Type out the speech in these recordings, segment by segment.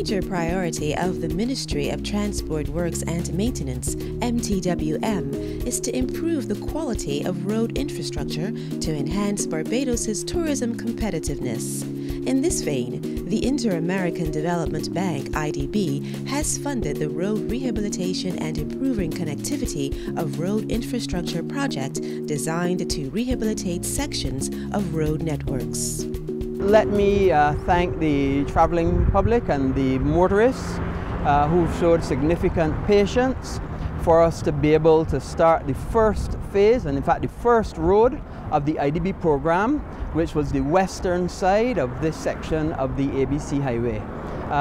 major priority of the Ministry of Transport Works and Maintenance, MTWM, is to improve the quality of road infrastructure to enhance Barbados's tourism competitiveness. In this vein, the Interamerican Development Bank, IDB, has funded the Road Rehabilitation and Improving Connectivity of Road Infrastructure project designed to rehabilitate sections of road networks. Let me thank the traveling public and the motorists who've showed significant patience for us to be able to start the first phase, and in fact the first road of the IDB program, which was the western side of this section of the ABC highway.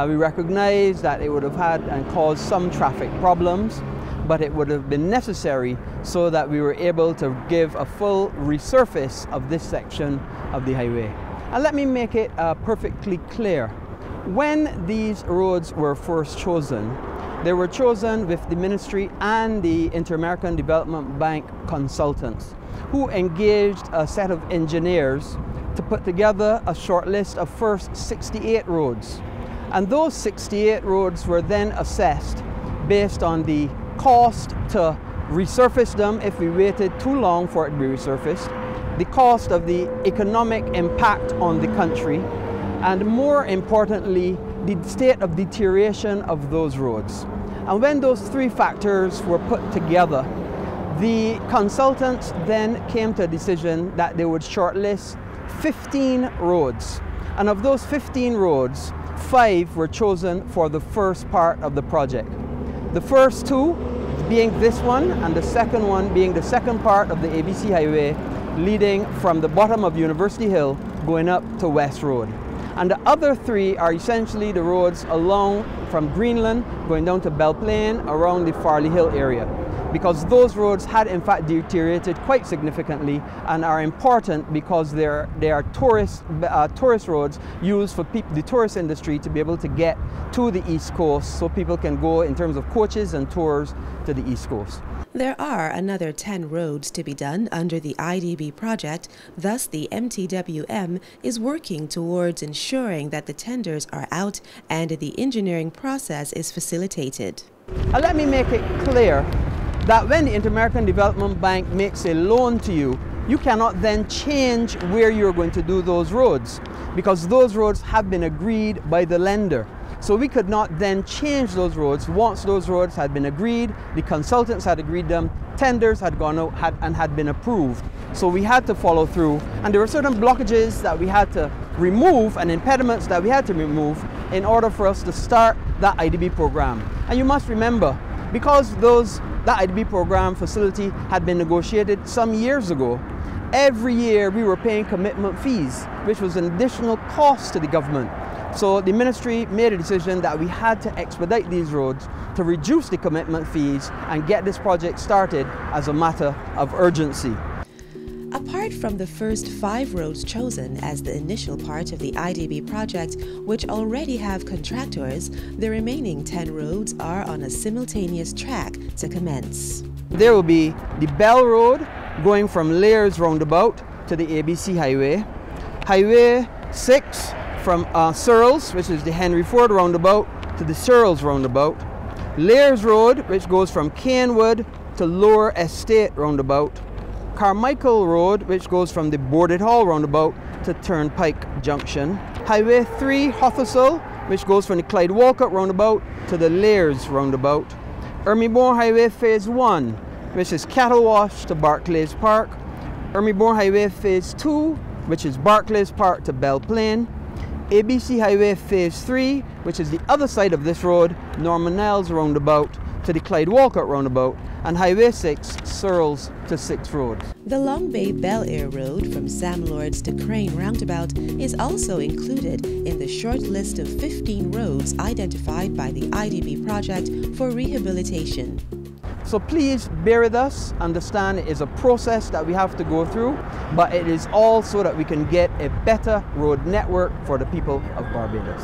We recognize that it would have had and caused some traffic problems, but it would have been necessary so that we were able to give a full resurface of this section of the highway. And let me make it perfectly clear. When these roads were first chosen, they were chosen with the Ministry and the Interamerican Development Bank consultants, who engaged a set of engineers to put together a short list of first 68 roads. And those 68 roads were then assessed based on the cost to resurface them if we waited too long for it to be resurfaced, the cost of the economic impact on the country, and more importantly, the state of deterioration of those roads. And when those three factors were put together, the consultants then came to a decision that they would shortlist 15 roads. And of those 15 roads, 5 were chosen for the first part of the project. The first 2 being this one, and the second one being the second part of the ABC highway leading from the bottom of University Hill going up to West Road. And the other 3 are essentially the roads along from Greenland going down to Belle Plaine around the Farley Hill area, because those roads had in fact deteriorated quite significantly and are important because they are tourist roads used for the tourist industry to be able to get to the East Coast, so people can go in terms of coaches and tours to the East Coast. There are another 10 roads to be done under the IDB project. Thus, the MTWM is working towards ensuring that the tenders are out and the engineering process is facilitated. And let me make it clear that when the Interamerican Development Bank makes a loan to you, you cannot then change where you're going to do those roads, because those roads have been agreed by the lender. So we could not then change those roads once those roads had been agreed, the consultants had agreed them, tenders had gone out and had been approved. So we had to follow through, and there were certain blockages that we had to remove and impediments that we had to remove in order for us to start that IDB program. And you must remember, because that IDB program facility had been negotiated some years ago, every year we were paying commitment fees, which was an additional cost to the government. So the ministry made a decision that we had to expedite these roads to reduce the commitment fees and get this project started as a matter of urgency. Apart from the first 5 roads chosen as the initial part of the IDB project, which already have contractors, the remaining 10 roads are on a simultaneous track to commence. There will be the Bell Road going from Layers Roundabout to the ABC Highway, Highway 6 from Searles, which is the Henry Ford Roundabout, to the Searles Roundabout, Layers Road, which goes from Canewood to Lower Estate Roundabout, Carmichael Road, which goes from the Boarded Hall Roundabout to Turnpike Junction, Highway 3 Hothersill, which goes from the Clyde Walcott Roundabout to the Layers Roundabout, Ermyborn Highway Phase 1, which is Cattle Wash to Barclays Park, Ermyborn Highway Phase 2, which is Barclays Park to Belle Plaine, ABC Highway Phase 3, which is the other side of this road, Norman Niles Roundabout to the Clyde Walcott Roundabout, and Highway 6, Searles to 6 Road. The Long Bay Bel Air Road from Sam Lords to Crane Roundabout is also included in the short list of 15 roads identified by the IDB project for rehabilitation. So please bear with us, understand it is a process that we have to go through, but it is all so that we can get a better road network for the people of Barbados.